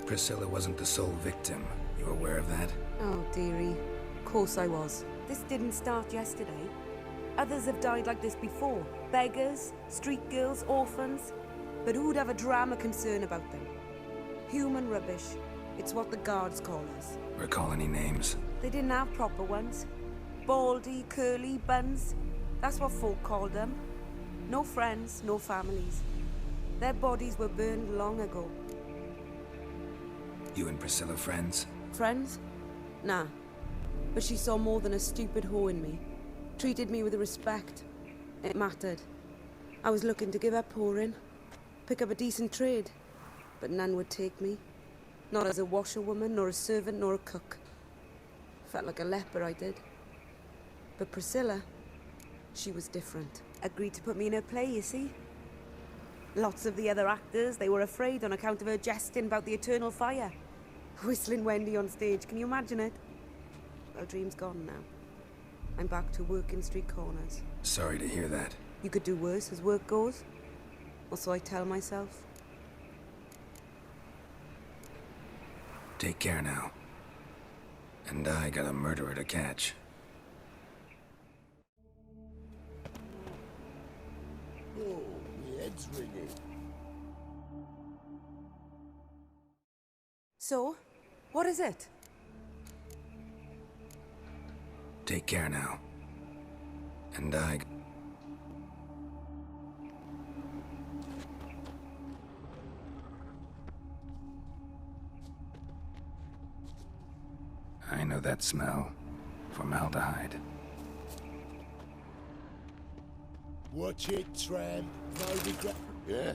Priscilla wasn't the sole victim. You aware of that? Oh, dearie. Of course I was. This didn't start yesterday. Others have died like this before. Beggars, street girls, orphans. But who'd have a drama concern about them? Human rubbish. It's what the guards call us. Recall any names? They didn't have proper ones. Baldy, curly, buns. That's what folk called them. No friends, no families. Their bodies were burned long ago. You and Priscilla friends? Friends? Nah. But she saw more than a stupid hoe in me. Treated me with respect. It mattered. I was looking to give up whoring. Pick up a decent trade. But none would take me. Not as a washerwoman, nor a servant, nor a cook. Felt like a leper, I did. But Priscilla, she was different. Agreed to put me in her play, you see? Lots of the other actors, they were afraid on account of her jesting about the eternal fire. Whistling Wendy on stage, can you imagine it? Well, dream's gone now. I'm back to working street corners. Sorry to hear that. You could do worse as work goes. Or so I tell myself. Take care now. And I got a murderer to catch. Oh, my head's ringing. So, what is it? Take care now. And I know that smell. Formaldehyde. Watch it, tramp. No regret. Yeah?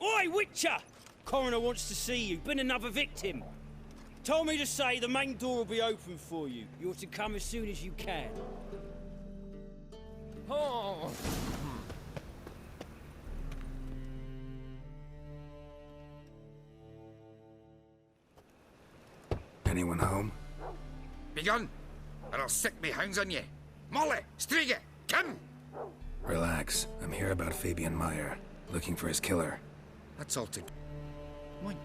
Oi, Witcher! Coroner wants to see you. Been another victim. Told me to say the main door will be open for you. You're to come as soon as you can. Oh. Anyone home? Begun, or I'll sick me hounds on you. Molly, Striga, come! Relax. I'm here about Fabian Meyer. Looking for his killer. That's all to... Come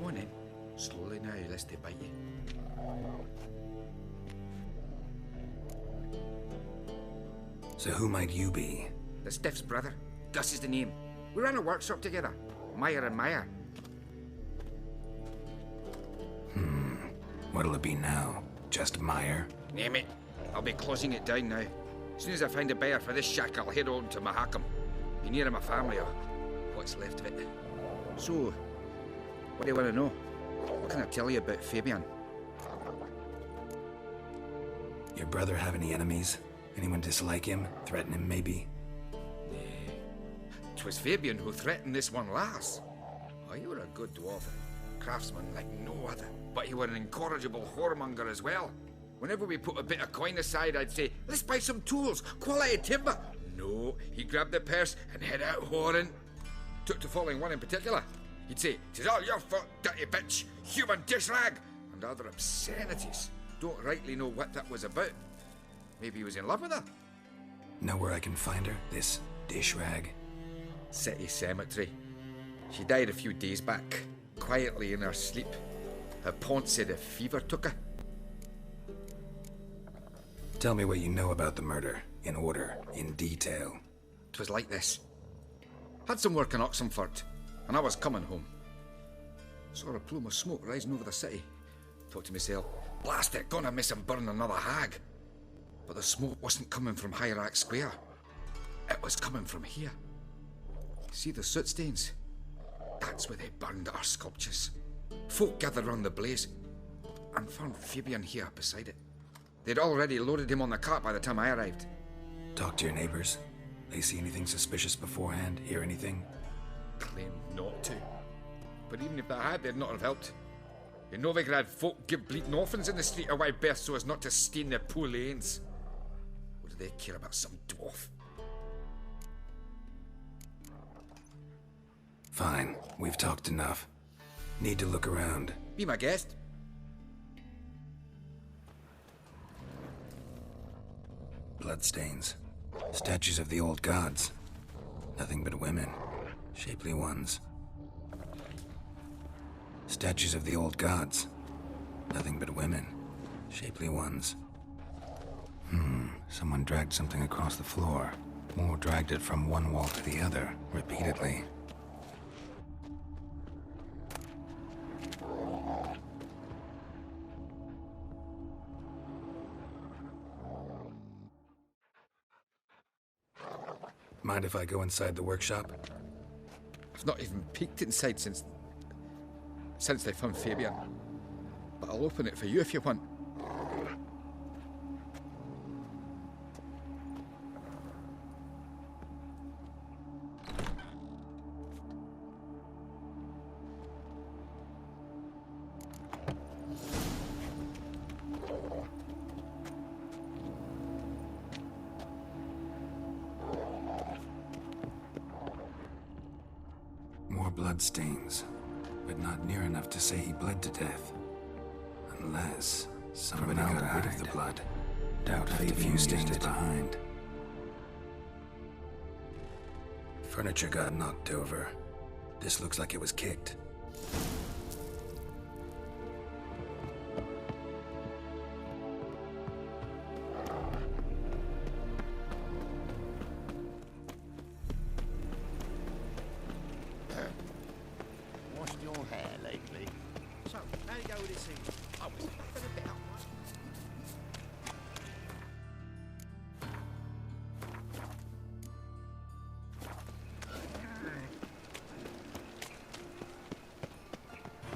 on in. Slowly now, lest they bite you. So who might you be? The Stiff's brother. Gus is the name. We ran a workshop together. Meyer and Meyer. What'll it be now? Just Meyer? Name it. I'll be closing it down now. As soon as I find a buyer for this shack, I'll head on to Mahakam. Be near my family, or what's left of it. So, what do you want to know? What can I tell you about Fabian? Your brother have any enemies? Anyone dislike him? Threaten him, maybe? 'Twas Fabian who threatened this one last. Oh, you were a good dwarf. Craftsman like no other. But you were an incorrigible whoremonger as well. Whenever we put a bit of coin aside, I'd say, let's buy some tools, quality timber. No, he grabbed the purse and head out whoring. Took to following one in particular. He'd say, "'Tis all your fault, dirty bitch, human dish rag," and other obscenities. Don't rightly know what that was about. Maybe he was in love with her. Know where I can find her? This dish rag? City Cemetery. She died a few days back, quietly in her sleep. Her pont said a fever took her. Tell me what you know about the murder, in order, in detail. 'Twas like this. Had some work in Oxenford, and I was coming home. Saw a plume of smoke rising over the city. Thought to myself, blast it, gonna miss him burn another hag. But the smoke wasn't coming from Hierarch Square. It was coming from here. See the soot stains? That's where they burned our sculptures. Folk gathered round the blaze, and found Fabian here beside it. They'd already loaded him on the cart by the time I arrived. Talk to your neighbors. They see anything suspicious beforehand? Hear anything? Claimed not to. But even if they had, they'd not have helped. In Novigrad, folk give bleeding orphans in the street a wide berth so as not to stain their poor lanes. What do they care about some dwarf? Fine, we've talked enough. Need to look around. Be my guest. Bloodstains. Statues of the old gods. Nothing but women. Shapely ones. Statues of the old gods. Nothing but women. Shapely ones. Someone dragged something across the floor. More dragged it from one wall to the other, repeatedly. Mind if I go inside the workshop? I've not even peeked inside since they found Fabian. But I'll open it for you if you want. More bloodstains, but not near enough to say he bled to death. Unless somebody got rid of the blood. Doubt left a few stains behind. Furniture got knocked over. This looks like it was kicked. Washed your hair lately? So, how you go with this thing? I was nothing about.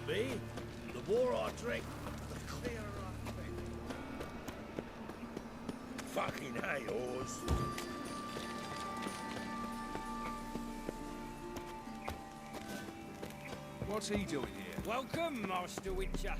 Me? The more I drink, the clearer I think. Fucking hey, Oz. What's he doing here? Welcome, Master Witcher.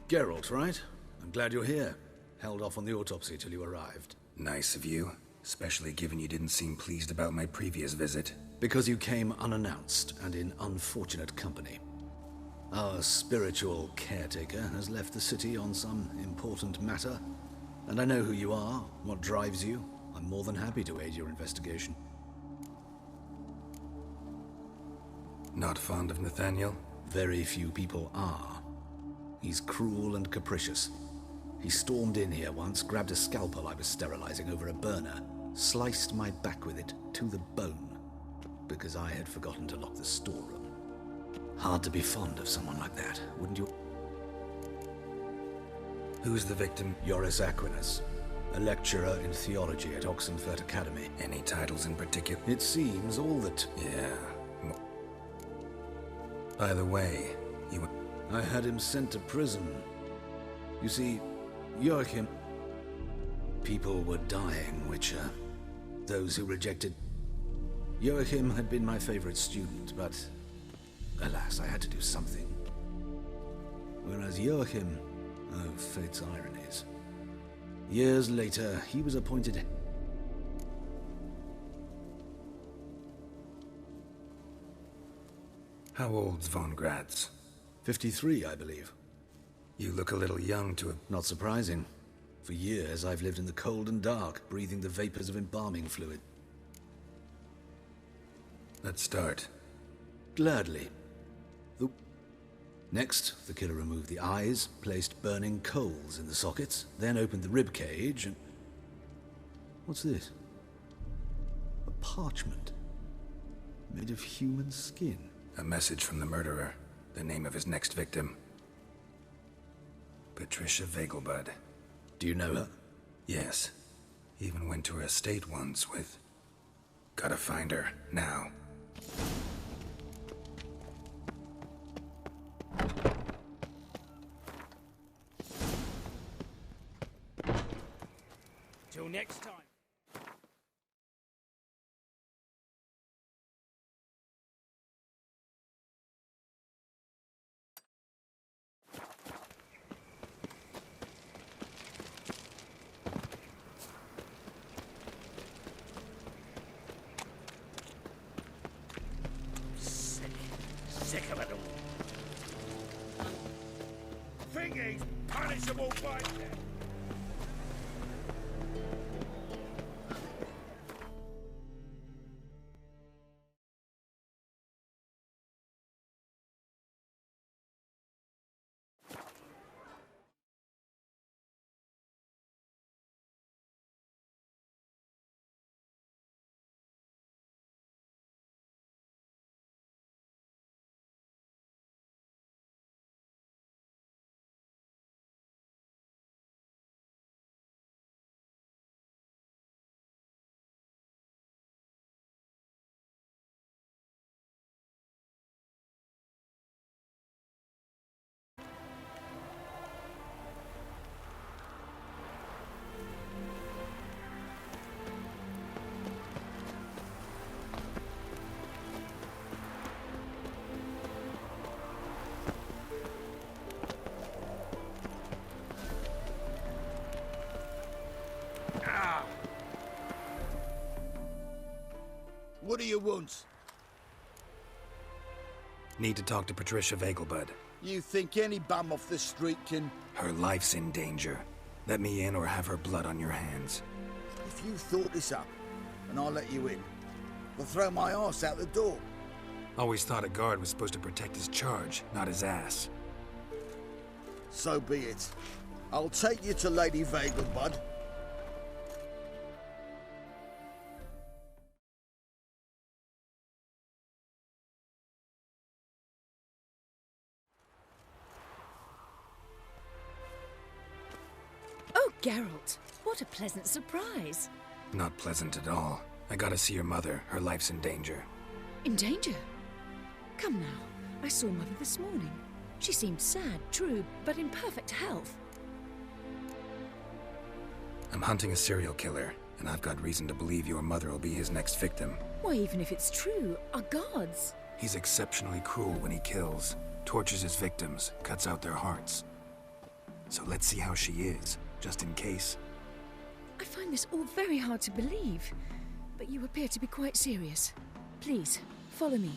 Geralt, right? I'm glad you're here. Held off on the autopsy till you arrived. Nice of you, especially given you didn't seem pleased about my previous visit. Because you came unannounced and in unfortunate company. Our spiritual caretaker has left the city on some important matter, and I know who you are, what drives you. I'm more than happy to aid your investigation. Not fond of Nathaniel? Very few people are. He's cruel and capricious. He stormed in here once, grabbed a scalpel I was sterilizing over a burner, sliced my back with it to the bone, because I had forgotten to lock the storeroom. Hard to be fond of someone like that, wouldn't you? Who's the victim? Joris Aquinas, a lecturer in theology at Oxenfurt Academy. Any titles in particular? It seems all that... Yeah. By the way, you... I had him sent to prison. You see, Joachim... People were dying, Witcher. Those who rejected... Joachim had been my favorite student, but... Alas, I had to do something. Whereas Joachim... Oh, fate's ironies. Years later, he was appointed... How old's von Gratz? 53, I believe. You look a little young to have... Not surprising. For years, I've lived in the cold and dark, breathing the vapors of embalming fluid. Let's start. Gladly. Next, the killer removed the eyes, placed burning coals in the sockets, then opened the rib cage and... What's this? A parchment. Made of human skin. A message from the murderer. The name of his next victim. Patricia Vegelbud. Do you know her? Yes. Even went to her estate once with... Gotta find her, now. Till next time. Sick of it all. Think he's punishable by death. What do you want? Need to talk to Patricia Vegelbud. You think any bum off the street can... Her life's in danger. Let me in or have her blood on your hands. If you thought this up, and I'll let you in, I'll throw my arse out the door. Always thought a guard was supposed to protect his charge, not his ass. So be it. I'll take you to Lady Vegelbud. Oh, Geralt, what a pleasant surprise. Not pleasant at all. I gotta see your mother. Her life's in danger. In danger? Come now, I saw Mother this morning. She seemed sad, true, but in perfect health. I'm hunting a serial killer, and I've got reason to believe your mother will be his next victim. Why, even if it's true, our gods. He's exceptionally cruel when he kills, tortures his victims, cuts out their hearts. So let's see how she is, just in case. I find this all very hard to believe, but you appear to be quite serious. Please, follow me.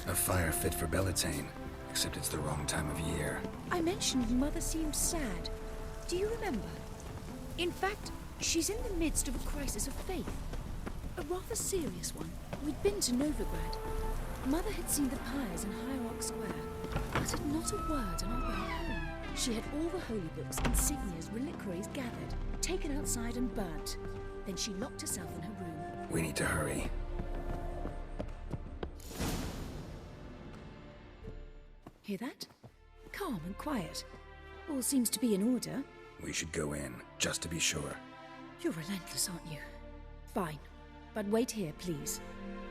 A fire fit for Bellatane, except it's the wrong time of year. I mentioned Mother seemed sad. Do you remember? In fact, she's in the midst of a crisis of faith. A rather serious one. We'd been to Novigrad. Mother had seen the pyres in Hierarch Square, uttered not a word on our way home. She had all the holy books, insignias, reliquaries gathered, taken outside and burnt. Then she locked herself in her room. We need to hurry. Hear that? Calm and quiet. All seems to be in order. We should go in, just to be sure. You're relentless, aren't you? Fine. But wait here, please.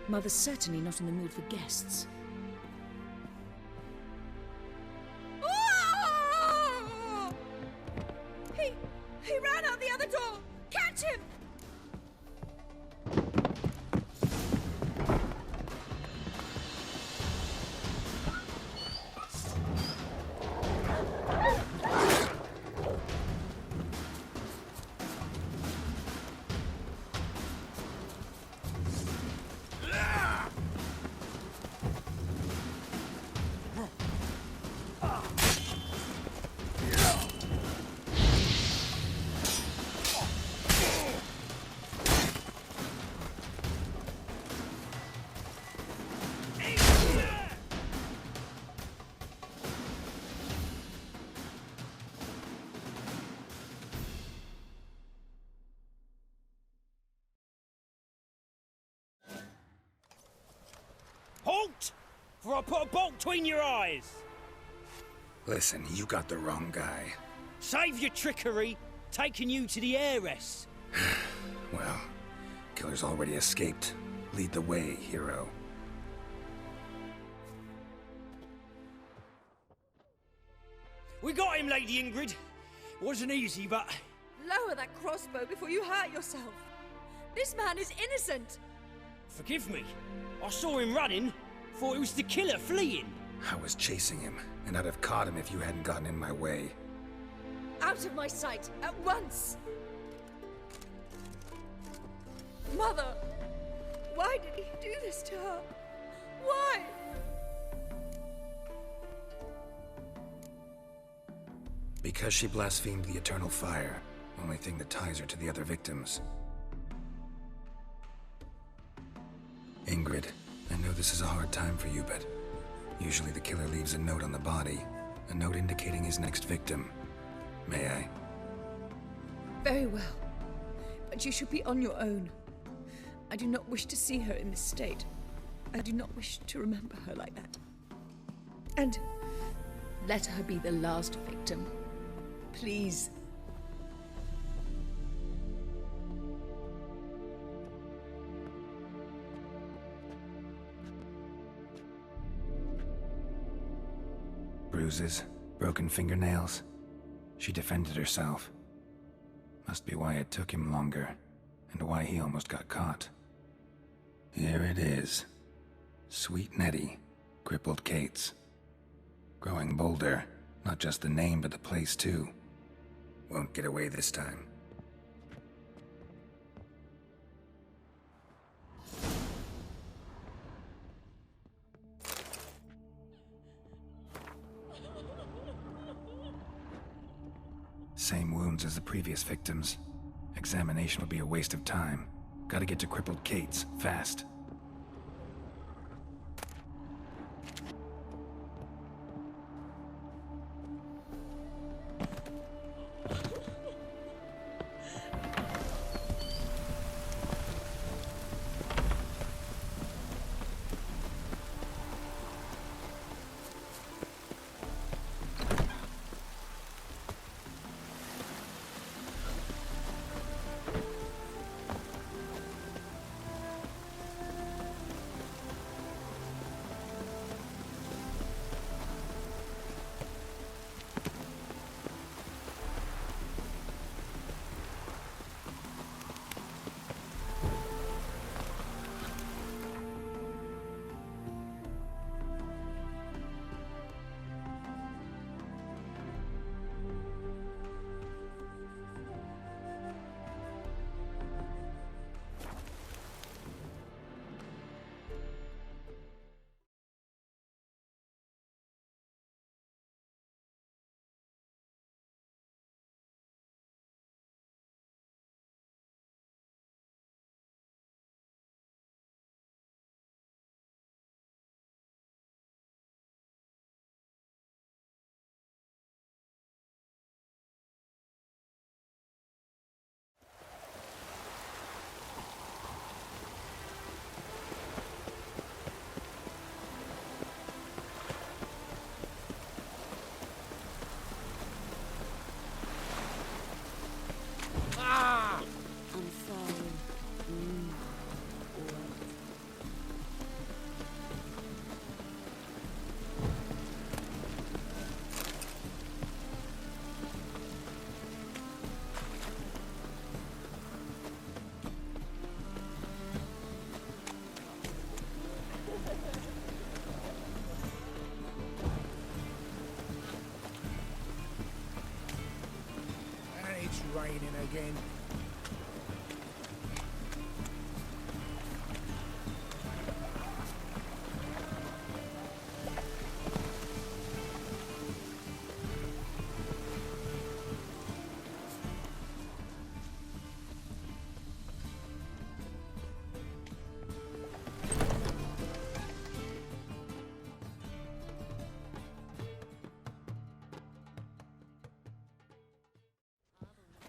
Mother's certainly not in the mood for guests. He ran out the other door! Catch him! Halt! For I put a bolt between your eyes! Listen, you got the wrong guy. Save your trickery, taking you to the heiress. Well, killer's already escaped. Lead the way, hero. We got him, Lady Ingrid. Wasn't easy, but... Lower that crossbow before you hurt yourself. This man is innocent. Forgive me. I saw him running. Thought it was the killer fleeing. I was chasing him, and I'd have caught him if you hadn't gotten in my way. Out of my sight, at once! Mother! Why did he do this to her? Why? Because she blasphemed the eternal fire. Only thing that ties her to the other victims. Ingrid, I know this is a hard time for you, but usually the killer leaves a note on the body. A note indicating his next victim. May I? Very well. But you should be on your own. I do not wish to see her in this state. I do not wish to remember her like that. And let her be the last victim. Please. Bruises, broken fingernails. She defended herself. Must be why it took him longer, and why he almost got caught. Here it is. Sweet Nettie, crippled Kate's. Growing bolder, not just the name but the place too. Won't get away this time. Same wounds as the previous victims. Examination would be a waste of time. Gotta get to crippled Kate's, fast. It's raining again.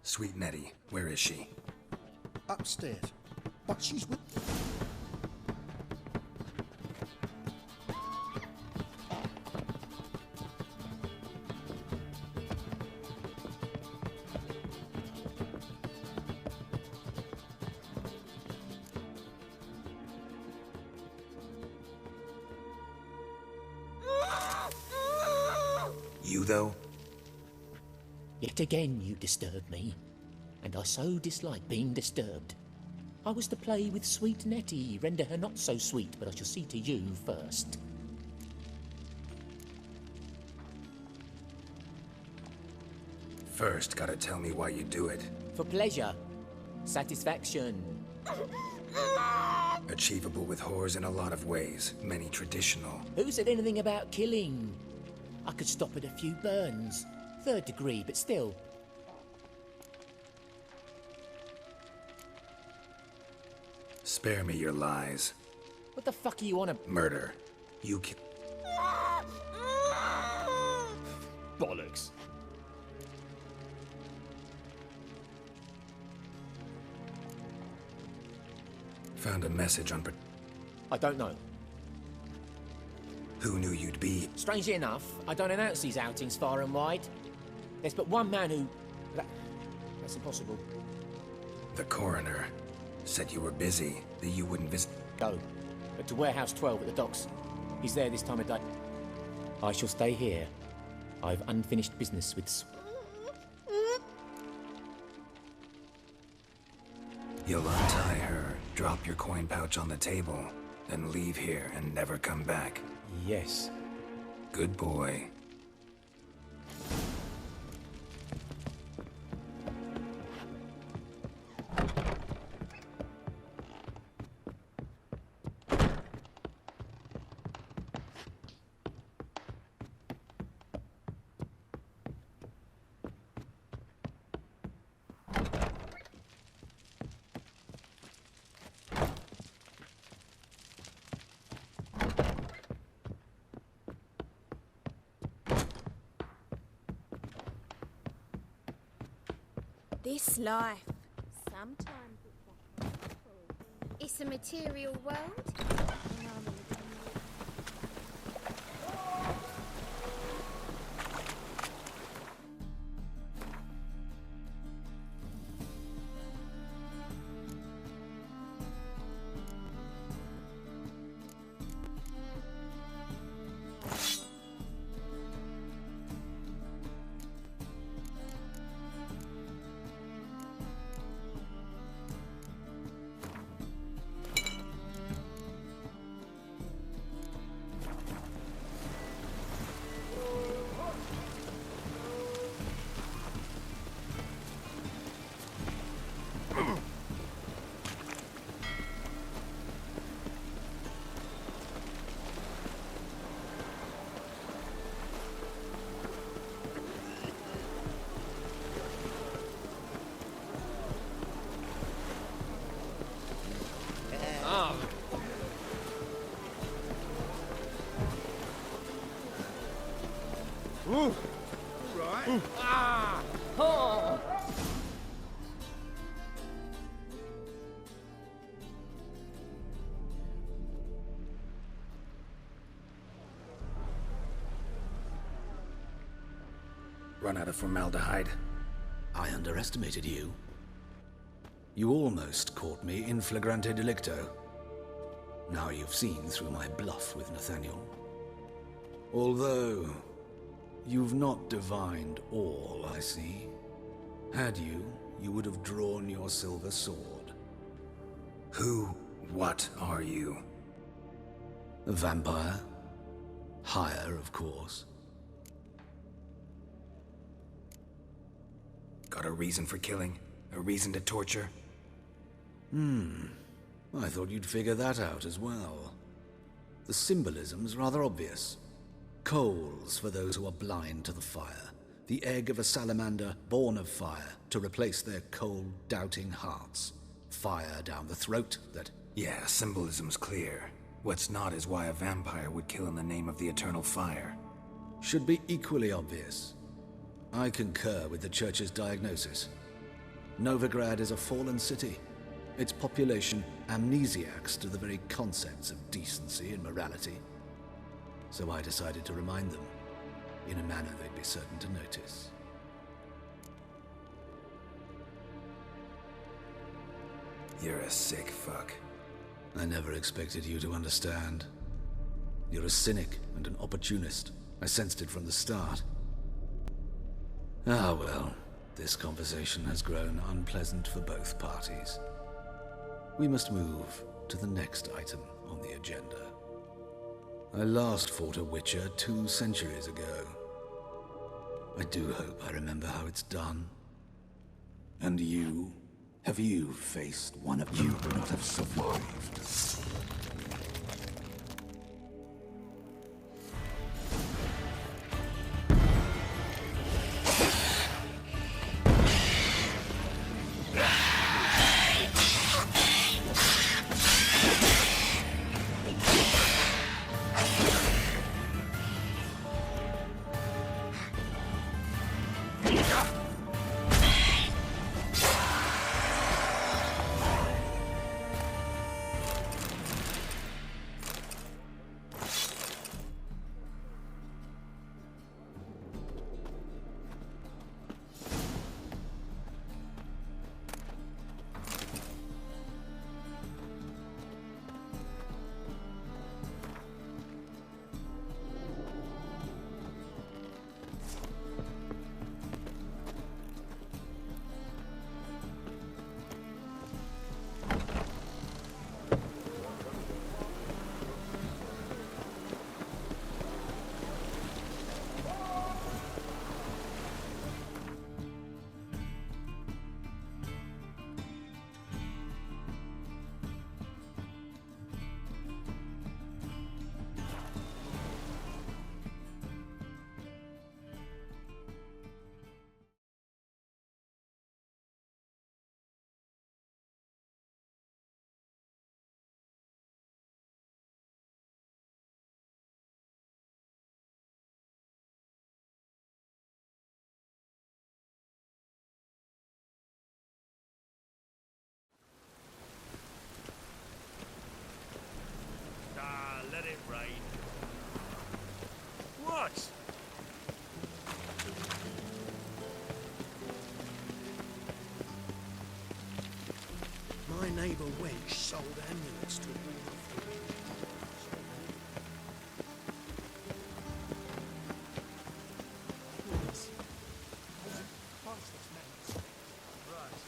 Sweet Nettie, where is she? Upstairs. But she's with... You, though? Yet again you disturb me, and I so dislike being disturbed. I was to play with sweet Nettie, render her not so sweet, but I shall see to you first. First, gotta tell me why you do it. For pleasure. Satisfaction. Achievable with whores in a lot of ways, many traditional. Who said anything about killing? I could stop at a few burns. 3rd degree, but still. Spare me your lies. What the fuck are you on a... Murder. You ki- Bollocks. Found a message on... I don't know. Who knew you'd be? Strangely enough, I don't announce these outings far and wide. There's but one man who... That's impossible. The coroner said you were busy, that you wouldn't visit. Go. But to Warehouse 12 at the docks. He's there this time of day. I shall stay here. I've unfinished business with... You'll untie her, drop your coin pouch on the table, then leave here and never come back. Yes. Good boy. This life, sometimes it's a material world. Right. Run out of formaldehyde. I underestimated you. You almost caught me in flagrante delicto. Now you've seen through my bluff with Nathaniel. Although, you've not divined all, I see. Had you, you would have drawn your silver sword. What are you? A vampire. Higher, of course. Got a reason for killing? A reason to torture? I thought you'd figure that out as well. The symbolism's rather obvious. Coals for those who are blind to the fire. The egg of a salamander born of fire to replace their cold, doubting hearts. Fire down the throat that... Yeah, symbolism's clear. What's not is why a vampire would kill in the name of the eternal fire. Should be equally obvious. I concur with the Church's diagnosis. Novigrad is a fallen city. Its population amnesiacs to the very concepts of decency and morality. So I decided to remind them, in a manner they'd be certain to notice. You're a sick fuck. I never expected you to understand. You're a cynic and an opportunist. I sensed it from the start. Ah well, this conversation has grown unpleasant for both parties. We must move to the next item on the agenda. I last fought a Witcher 2 centuries ago. I do hope I remember how it's done. And you? Have you faced one of you would not have survived? Let it rain. What? My neighbour Wench sold amulets to ward off the wind. Yes. Priceless magnets. Right.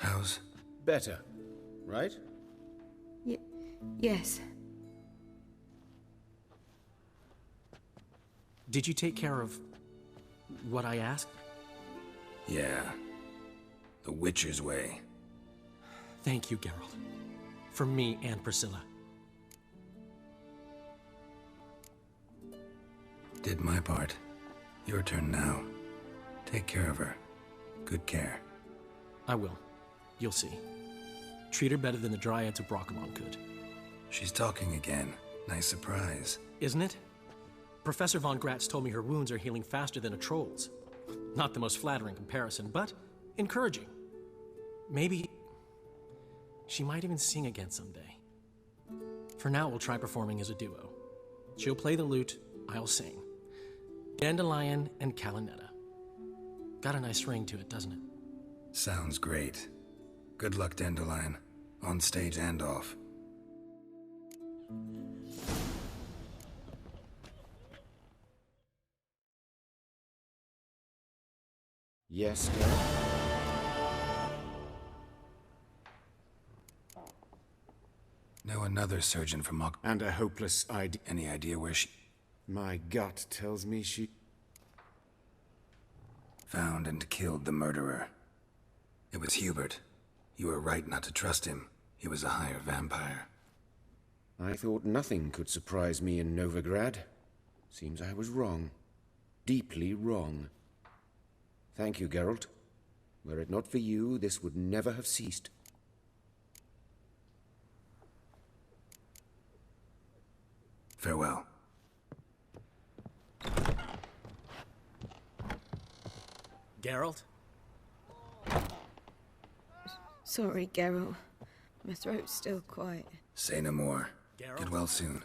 How's... Better, right? Yes. Did you take care of what I asked? Yeah. The Witcher's way. Thank you, Geralt. For me and Priscilla. Did my part. Your turn now. Take care of her. Good care. I will. You'll see. Treat her better than the Dryads of Brockamon could. She's talking again. Nice surprise. Isn't it? Professor Von Gratz told me her wounds are healing faster than a troll's. Not the most flattering comparison, but encouraging. Maybe she might even sing again someday. For now, we'll try performing as a duo. She'll play the lute, I'll sing. Dandelion and Calinetta. Got a nice ring to it, doesn't it? Sounds great. Good luck, Dandelion. On stage and off. Yes, Geralt? Know another surgeon from Mok... And a hopeless idea. Any idea where she... My gut tells me she... Found and killed the murderer. It was Hubert. You were right not to trust him. He was a higher vampire. I thought nothing could surprise me in Novigrad. Seems I was wrong. Deeply wrong. Thank you, Geralt. Were it not for you, this would never have ceased. Farewell. Geralt? Sorry, Geralt. My throat's still quiet. Say no more. Geralt? Get well soon.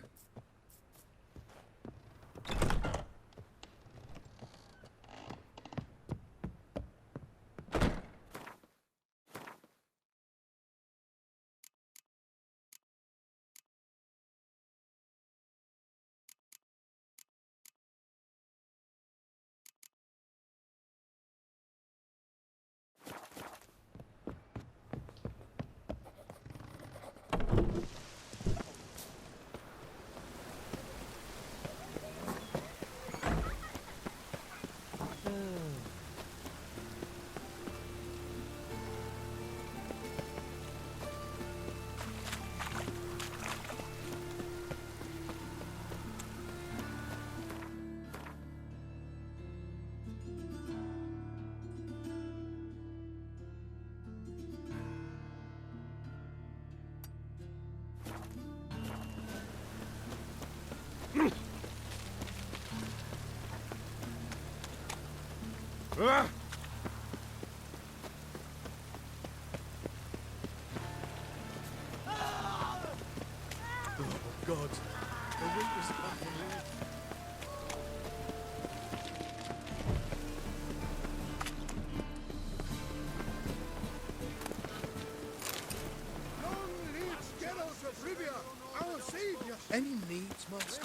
God, the winter's fucking here. Long live Geralt of Rivia! Our savior! Any needs, master?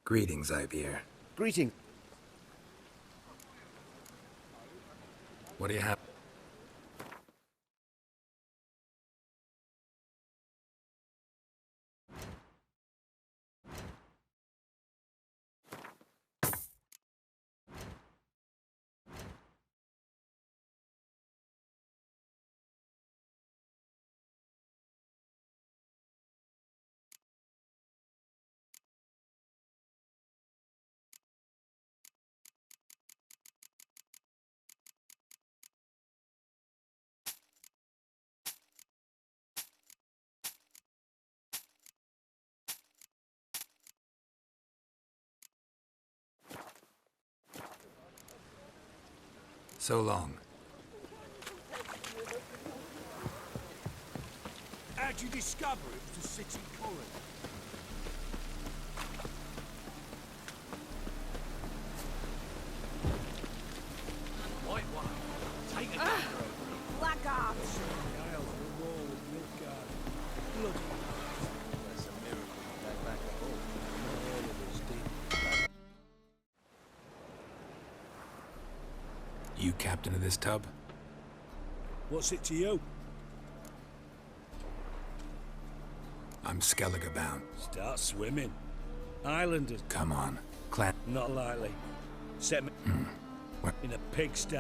Greetings, Ivyr. Greeting. What do you have? So long. How'd you discover it was a city colony? White one. Take it. Black off. Nails the wall with milk garden. Bloody. That's a miracle. That back at home. Not all of us did. You captain of this tub? What's it to you? I'm Skellige bound. Start swimming. Islanders. Come on. Clan. Not likely. Set me What? in a pigsty.